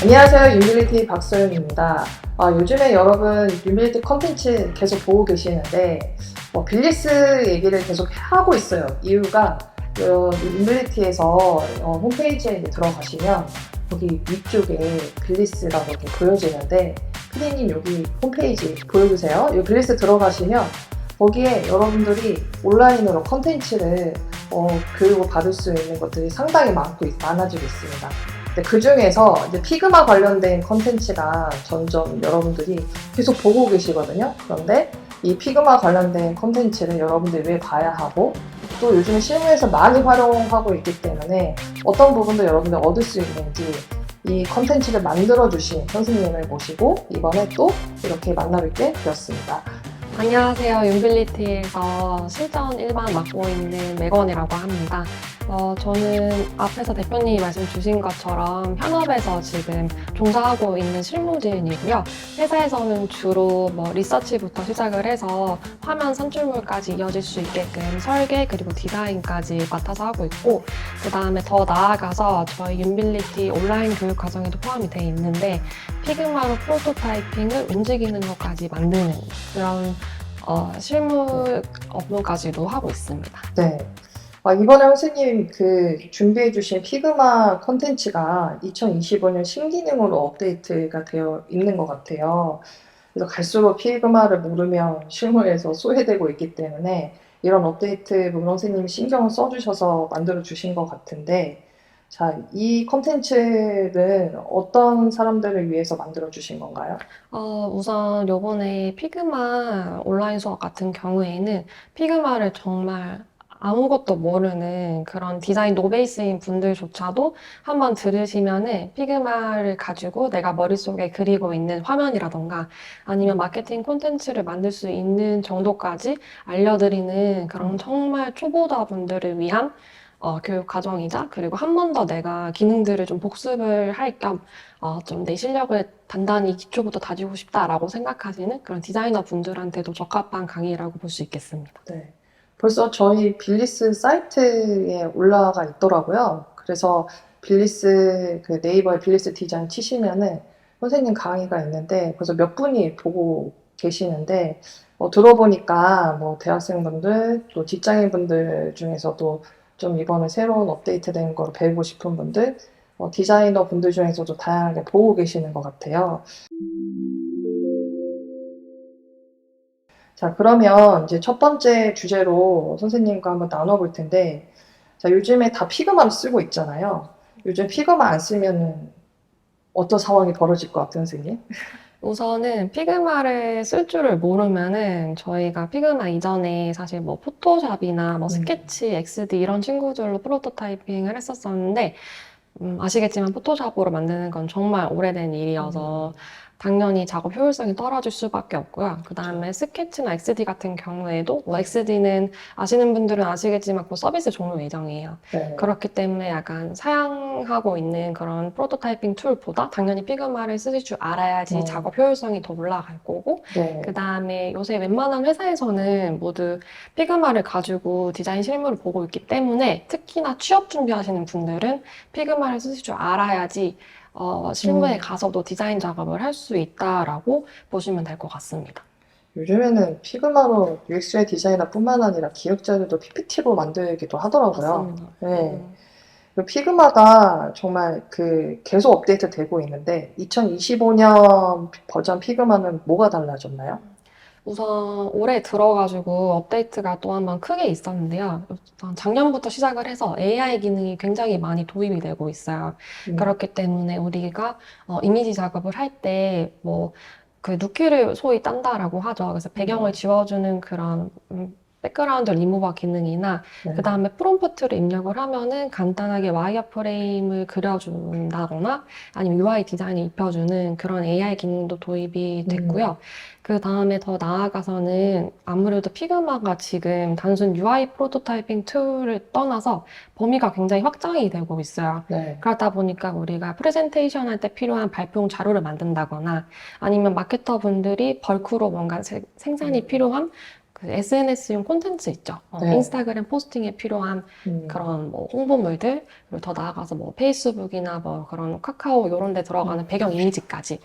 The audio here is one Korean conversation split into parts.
안녕하세요. 유빌리티 박소연입니다. 요즘에 여러분 유빌리티 컨텐츠 계속 보고 계시는데 빌리스 얘기를 계속 하고 있어요. 이유가 유빌리티에서 홈페이지에 들어가시면 여기 위쪽에 빌리스라고 이렇게 보여지는데 피디님 여기 홈페이지 보여주세요. 이 빌리스 들어가시면 거기에 여러분들이 온라인으로 컨텐츠를 교육을 받을 수 있는 것들이 상당히 많아지고 있습니다. 그 중에서 이제 피그마 관련된 컨텐츠가 점점 여러분들이 계속 보고 계시거든요. 그런데 이 피그마 관련된 컨텐츠를 여러분들이 왜 봐야 하고 또 요즘 실무에서 많이 활용하고 있기 때문에 어떤 부분도 여러분들 얻을 수 있는지 이 컨텐츠를 만들어주신 선생님을 모시고 이번에 또 이렇게 만나뵙게 되었습니다. 안녕하세요. 윤빌리티에서 실전 일반 맡고 있는 맥원이라고 합니다. 저는 앞에서 대표님이 말씀 주신 것처럼 현업에서 지금 종사하고 있는 실무진이고요. 회사에서는 주로 리서치부터 시작을 해서 화면 산출물까지 이어질 수 있게끔 설계 그리고 디자인까지 맡아서 하고 있고 그 다음에 더 나아가서 저희 윤빌리티 온라인 교육 과정에도 포함이 되어 있는데 피그마로 프로토타이핑을 움직이는 것까지 만드는 그런 실무 업무까지도 하고 있습니다. 네. 이번에 선생님 준비해주신 피그마 컨텐츠가 2025년 신기능으로 업데이트가 되어 있는 것 같아요. 그래서 갈수록 피그마를 모르면 실무에서 소외되고 있기 때문에 이런 업데이트 부분 선생님이 신경을 써주셔서 만들어주신 것 같은데 자, 이 컨텐츠는 어떤 사람들을 위해서 만들어주신 건가요? 우선 요번에 피그마 온라인 수업 같은 경우에는 피그마를 정말 아무것도 모르는 그런 디자인 노베이스인 분들조차도 한번 들으시면은 피그마를 가지고 내가 머릿속에 그리고 있는 화면이라던가 아니면 마케팅 콘텐츠를 만들 수 있는 정도까지 알려드리는 그런 정말 초보자분들을 위한 교육 과정이자 그리고 한 번 더 내가 기능들을 좀 복습을 할 겸 좀 내 실력을 단단히 기초부터 다지고 싶다라고 생각하시는 그런 디자이너 분들한테도 적합한 강의라고 볼 수 있겠습니다. 네. 벌써 저희 빌리스 사이트에 올라가 있더라고요. 그래서 빌리스 네이버에 빌리스 디자인 치시면은 선생님 강의가 있는데 벌써 몇 분이 보고 계시는데 들어보니까 대학생분들 또 직장인분들 중에서도 좀 이번에 새로운 업데이트된 거로 배우고 싶은 분들 디자이너 분들 중에서도 다양하게 보고 계시는 것 같아요. 자, 그러면 이제 첫 번째 주제로 선생님과 한번 나눠볼 텐데, 자, 요즘에 다 피그마를 쓰고 있잖아요. 요즘 피그마 안 쓰면은 어떤 상황이 벌어질 것 같아요, 선생님? 우선은 피그마를 쓸 줄을 모르면은 저희가 피그마 이전에 사실 포토샵이나 스케치, XD 이런 친구들로 프로토타이핑을 했었었는데 아시겠지만 포토샵으로 만드는 건 정말 오래된 일이어서 당연히 작업 효율성이 떨어질 수밖에 없고요. 그 다음에 스케치나 XD 같은 경우에도 XD는 아시는 분들은 아시겠지만 서비스 종료 예정이에요. 네. 그렇기 때문에 약간 사양하고 있는 그런 프로토타이핑 툴보다 당연히 피그마를 쓰실 줄 알아야지 작업 효율성이 더 올라갈 거고 네. 그 다음에 요새 웬만한 회사에서는 모두 피그마를 가지고 디자인 실무를 보고 있기 때문에 특히나 취업 준비하시는 분들은 피그마를 쓰실 줄 알아야지 실무에 가서도 디자인 작업을 할 수 있다라고 보시면 될 것 같습니다. 요즘에는 피그마로 UX 디자이너뿐만 아니라 기획자들도 PPT로 만들기도 하더라고요. 맞습니다. 네. 피그마가 정말 계속 업데이트 되고 있는데 2025년 버전 피그마는 뭐가 달라졌나요? 우선 올해 들어가지고 업데이트가 또 한 번 크게 있었는데요. 우선 작년부터 시작을 해서 AI 기능이 굉장히 많이 도입이 되고 있어요. 그렇기 때문에 우리가 이미지 작업을 할 때 누키를 소위 딴다라고 하죠. 그래서 배경을 지워주는 그런 백그라운드 리무버 기능이나 그 다음에 프롬프트를 입력을 하면은 간단하게 와이어프레임을 그려준다거나 아니면 UI 디자인을 입혀주는 그런 AI 기능도 도입이 됐고요. 그 다음에 더 나아가서는 아무래도 피그마가 지금 단순 UI 프로토타이핑 툴을 떠나서 범위가 굉장히 확장이 되고 있어요. 네. 그러다 보니까 우리가 프레젠테이션 할 때 필요한 발표용 자료를 만든다거나 아니면 마케터 분들이 벌크로 뭔가 생산이 필요한 그 SNS용 콘텐츠 있죠. 네. 인스타그램 포스팅에 필요한 그런 뭐 홍보물들, 그리고 더 나아가서 뭐 페이스북이나 뭐 그런 카카오 이런 데 들어가는 배경 이미지까지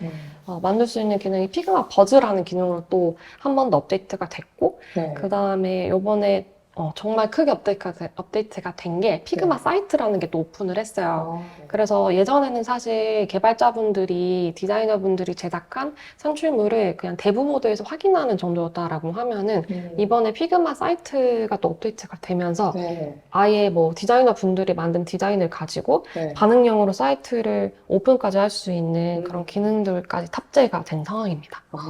만들 수 있는 기능이 피그마 버즈라는 기능으로 또 한 번 더 업데이트가 됐고, 네. 그 다음에 요번에 정말 크게 업데이트가 된 게 피그마 네. 사이트라는 게 또 오픈을 했어요. 네. 그래서 예전에는 사실 개발자분들이, 디자이너분들이 제작한 산출물을 그냥 대부 모드에서 확인하는 정도였다라고 하면은 이번에 피그마 사이트가 또 업데이트가 되면서 네. 아예 뭐 디자이너 분들이 만든 디자인을 가지고 네. 반응형으로 사이트를 오픈까지 할 수 있는 음. 그런 기능들까지 탑재가 된 상황입니다. 네.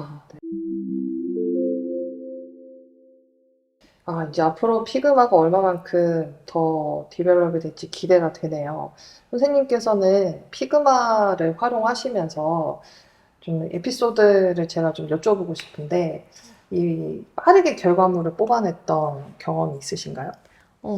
이제 앞으로 피그마가 얼마만큼 더 디벨롭이 될지 기대가 되네요. 선생님께서는 피그마를 활용하시면서 좀 에피소드를 제가 좀 여쭤보고 싶은데, 이 빠르게 결과물을 뽑아냈던 경험이 있으신가요?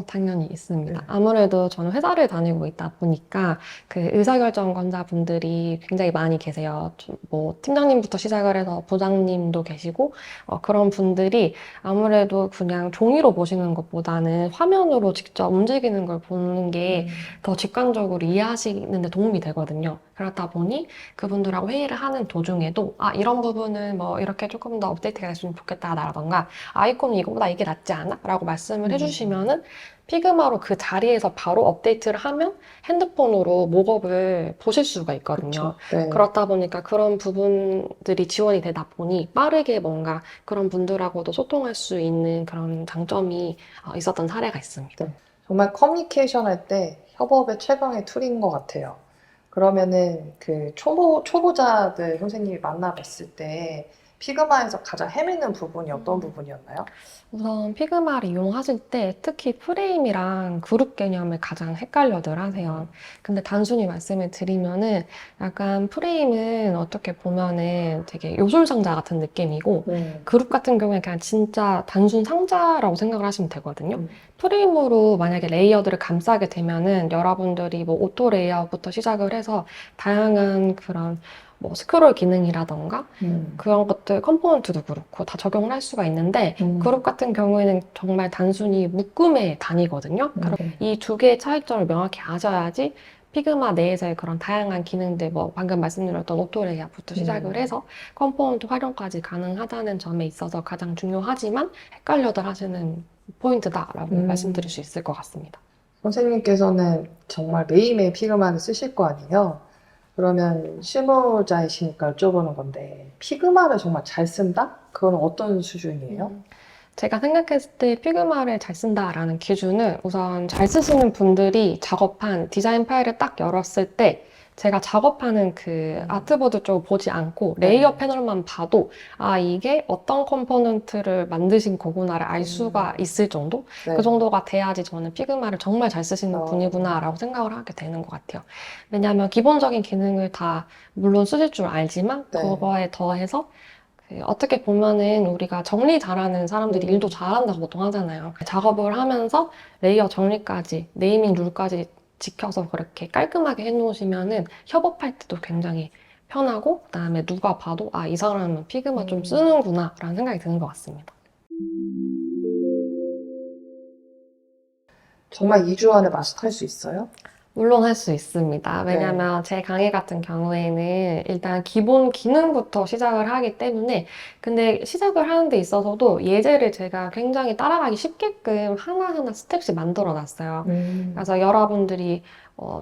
당연히 있습니다. 네. 아무래도 저는 회사를 다니고 있다 보니까 그 의사결정권자분들이 굉장히 많이 계세요. 뭐 팀장님부터 시작을 해서 부장님도 계시고 그런 분들이 아무래도 그냥 종이로 보시는 것보다는 화면으로 직접 움직이는 걸 보는 게 더 직관적으로 이해하시는 데 도움이 되거든요. 그렇다 보니 그분들하고 회의를 하는 도중에도 이런 부분은 뭐 이렇게 조금 더 업데이트가 됐으면 좋겠다라던가 아이콘이 이거보다 이게 낫지 않아? 라고 말씀을 해주시면은 피그마로 그 자리에서 바로 업데이트를 하면 핸드폰으로 목업을 보실 수가 있거든요. 그쵸. 네. 그렇다 보니까 그런 부분들이 지원이 되다 보니 빠르게 뭔가 그런 분들하고도 소통할 수 있는 그런 장점이 있었던 사례가 있습니다. 정말 커뮤니케이션 할 때 협업의 최강의 툴인 것 같아요. 그러면은 그 초보자들 선생님이 만나뵀을 때 피그마에서 가장 헤매는 부분이 어떤 부분이었나요? 우선 피그마를 이용하실 때 특히 프레임이랑 그룹 개념을 가장 헷갈려들 하세요. 근데 단순히 말씀을 드리면은 약간 프레임은 어떻게 보면은 되게 요술 상자 같은 느낌이고 그룹 같은 경우에 그냥 진짜 단순 상자라고 생각을 하시면 되거든요. 프레임으로 만약에 레이어드를 감싸게 되면은 여러분들이 뭐 오토 레이아웃부터 시작을 해서 다양한 그런 뭐 스크롤 기능이라던가 그런 것들 컴포넌트도 그렇고 다 적용을 할 수가 있는데 그룹 같은 경우에는 정말 단순히 묶음의 단위거든요. 그럼 이 두 개의 차이점을 명확히 아셔야지 피그마 내에서의 그런 다양한 기능들, 뭐 방금 말씀드렸던 오토 레이아웃부터 시작을 해서 컴포넌트 활용까지 가능하다는 점에 있어서 가장 중요하지만 헷갈려들 하시는 포인트다라고 말씀드릴 수 있을 것 같습니다. 선생님께서는 정말 매일매일 피그마를 쓰실 거 아니에요? 그러면 실무자이시니까 여쭤보는 건데, 피그마를 정말 잘 쓴다? 그건 어떤 수준이에요? 제가 생각했을 때 피그마를 잘 쓴다라는 기준은 우선 잘 쓰시는 분들이 작업한 디자인 파일을 딱 열었을 때 제가 작업하는 그 아트보드 쪽을 보지 않고 레이어 패널만 봐도 이게 어떤 컴포넌트를 만드신 거구나를 알 수가 있을 정도? 그 정도가 돼야지 저는 피그마를 정말 잘 쓰시는 분이구나라고 생각을 하게 되는 것 같아요. 왜냐하면 기본적인 기능을 다 물론 쓰실 줄 알지만 그거에 더해서 어떻게 보면은 우리가 정리 잘하는 사람들이 일도 잘한다고 보통 하잖아요. 작업을 하면서 레이어 정리까지, 네이밍 룰까지 지켜서 그렇게 깔끔하게 해놓으시면은 협업할 때도 굉장히 편하고, 그다음에 누가 봐도 이 사람은 피그마 좀 쓰는구나 라는 생각이 드는 것 같습니다. 정말 2주 안에 마스터할 수 있어요? 물론 할 수 있습니다. 왜냐면 제 강의 같은 경우에는 일단 기본 기능부터 시작을 하기 때문에 근데 시작을 하는 데 있어서도 예제를 제가 굉장히 따라가기 쉽게끔 하나하나 스텝씩 만들어 놨어요. 그래서 여러분들이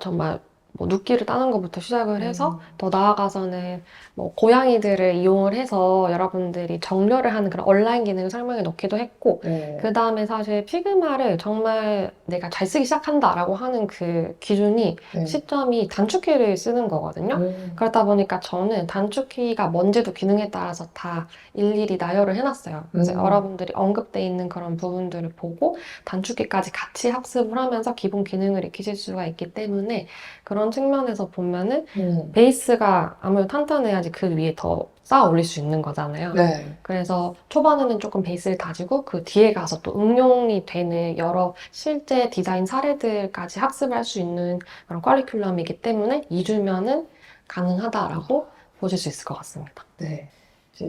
정말 뭐 눕기를 따는 것부터 시작을 해서 더 나아가서는 뭐 고양이들을 이용을 해서 여러분들이 정렬을 하는 그런 온라인 기능을 설명해 놓기도 했고 그 다음에 사실 피그마를 정말 내가 잘 쓰기 시작한다라고 하는 그 기준이 시점이 단축키를 쓰는 거거든요. 그렇다 보니까 저는 단축키가 뭔지도 기능에 따라서 다 일일이 나열을 해놨어요. 그래서 여러분들이 언급돼 있는 그런 부분들을 보고 단축키까지 같이 학습을 하면서 기본 기능을 익히실 수가 있기 때문에 그런 측면에서 보면은 베이스가 아무래도 탄탄해야지 그 위에 더 쌓아 올릴 수 있는 거잖아요. 그래서 초반에는 조금 베이스를 다지고 그 뒤에 가서 또 응용이 되는 여러 실제 디자인 사례들까지 학습을 할 수 있는 그런 커리큘럼이기 때문에 2주면은 가능하다라고 보실 수 있을 것 같습니다. 네.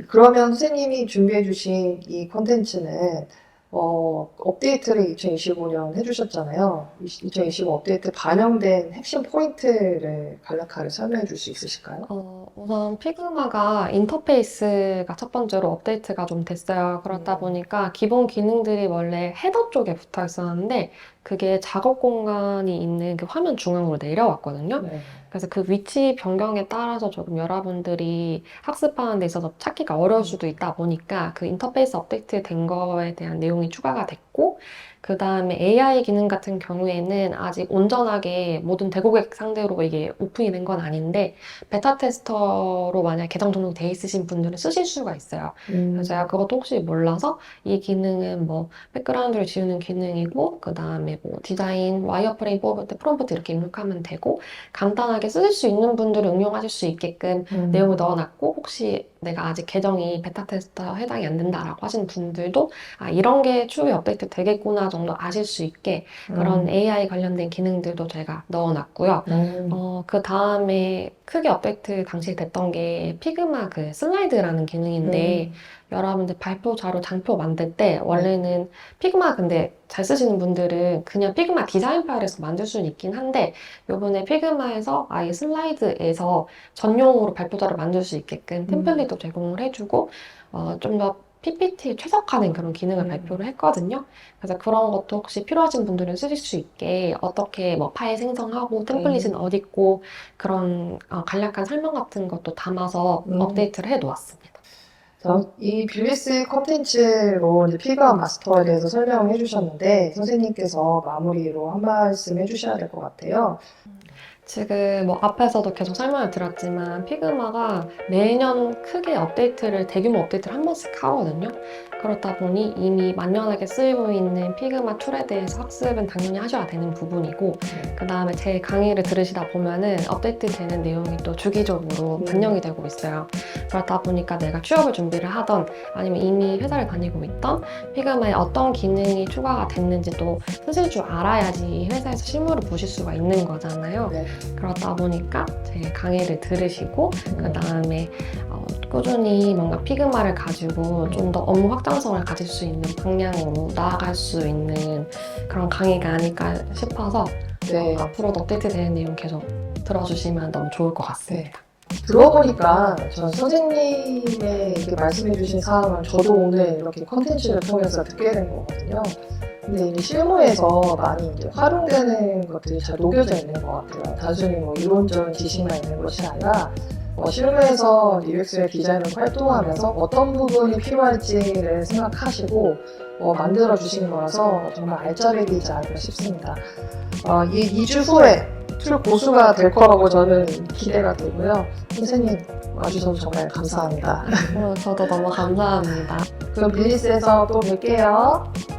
그러면 선생님이 준비해 주신 이 콘텐츠는 업데이트를 2025년 해주셨잖아요. 2025 업데이트 반영된 핵심 포인트를 간략하게 설명해 줄 수 있으실까요? 우선 피그마가 인터페이스가 첫 번째로 업데이트가 좀 됐어요. 그렇다 보니까 기본 기능들이 원래 헤더 쪽에 붙어 있었는데 그게 작업 공간이 있는 그 화면 중앙으로 내려왔거든요. 네. 그래서 그 위치 변경에 따라서 조금 여러분들이 학습하는 데 있어서 찾기가 어려울 수도 있다 보니까 그 인터페이스 업데이트 된 거에 대한 내용이 추가가 됐고, 그 다음에 AI 기능 같은 경우에는 아직 온전하게 모든 대고객 상대로 이게 오픈이 된 건 아닌데, 베타 테스터로 만약 계정 등록돼 있으신 분들은 쓰실 수가 있어요. 그래서 제가 그것도 혹시 몰라서 이 기능은 뭐 백그라운드를 지우는 기능이고, 그 다음에 뭐 디자인, 와이어프레임 뽑을 때 프롬프트 이렇게 입력하면 되고, 간단하게 쓰실 수 있는 분들은 응용하실 수 있게끔 내용을 넣어놨고, 혹시 내가 아직 계정이 베타 테스터 해당이 안 된다라고 하시는 분들도 이런 게 추후에 업데이트 되겠구나 정도 아실 수 있게 그런 AI 관련된 기능들도 제가 넣어놨고요. 그 다음에 크게 업데이트 당시에 됐던 게 피그마 그 슬라이드라는 기능인데, 여러분들 발표 자료 장표 만들 때 원래는 피그마 근데 잘 쓰시는 분들은 그냥 피그마 디자인 파일에서 만들 수는 있긴 한데, 요번에 피그마에서 아예 슬라이드에서 전용으로 발표 자료 만들 수 있게끔 템플릿도 제공을 해주고 좀 더 PPT에 최적화된 그런 기능을 발표를 했거든요. 그래서 그런 것도 혹시 필요하신 분들은 쓰실 수 있게 어떻게 뭐 파일 생성하고 템플릿은 어디 있고 그런 간략한 설명 같은 것도 담아서 업데이트를 해 놓았습니다. 이 빌리스 콘텐츠로 이제 피그마 마스터에 대해서 설명을 해주셨는데 선생님께서 마무리로 한 말씀 해주셔야 될 것 같아요. 지금 뭐 앞에서도 계속 설명을 드렸지만 피그마가 매년 크게 업데이트를, 대규모 업데이트를 한 번씩 하거든요. 그렇다 보니 이미 만연하게 쓰이고 있는 피그마 툴에 대해서 학습은 당연히 하셔야 되는 부분이고, 그 다음에 제 강의를 들으시다 보면은 업데이트 되는 내용이 또 주기적으로 반영이 되고 있어요. 그렇다 보니까 내가 취업을 준비를 하던 아니면 이미 회사를 다니고 있던 피그마에 어떤 기능이 추가가 됐는지도 쓰실 줄 알아야지 회사에서 실무를 보실 수가 있는 거잖아요. 네. 그렇다 보니까 제 강의를 들으시고 그 다음에 꾸준히 뭔가 피그마를 가지고 좀 더 업무 확장성을 가질 수 있는 방향으로 나아갈 수 있는 그런 강의가 아닐까 싶어서 네. 앞으로도 업데이트 되는 내용 계속 들어주시면 너무 좋을 것 같습니다. 들어보니까 전 선생님의 이렇게 말씀해주신 사항을 저도 오늘 이렇게 컨텐츠를 통해서 듣게 된 거거든요. 근데 이제 실무에서 많이 이제 활용되는 것들이 잘 녹여져 있는 것 같아요. 단순히 뭐 이론적인 지식만 있는 것이 아니라 실무에서 UX의 디자이너로 활동하면서 어떤 부분이 필요할지를 생각하시고 만들어 주신 거라서 정말 알짜배기이지 않을까 싶습니다. 이 2주 후에 툴 고수가 될 거라고 저는 기대가 되고요. 선생님 와주셔서 정말 감사합니다. 저도 너무 감사합니다. 그럼 빌리스에서 또 뵐게요.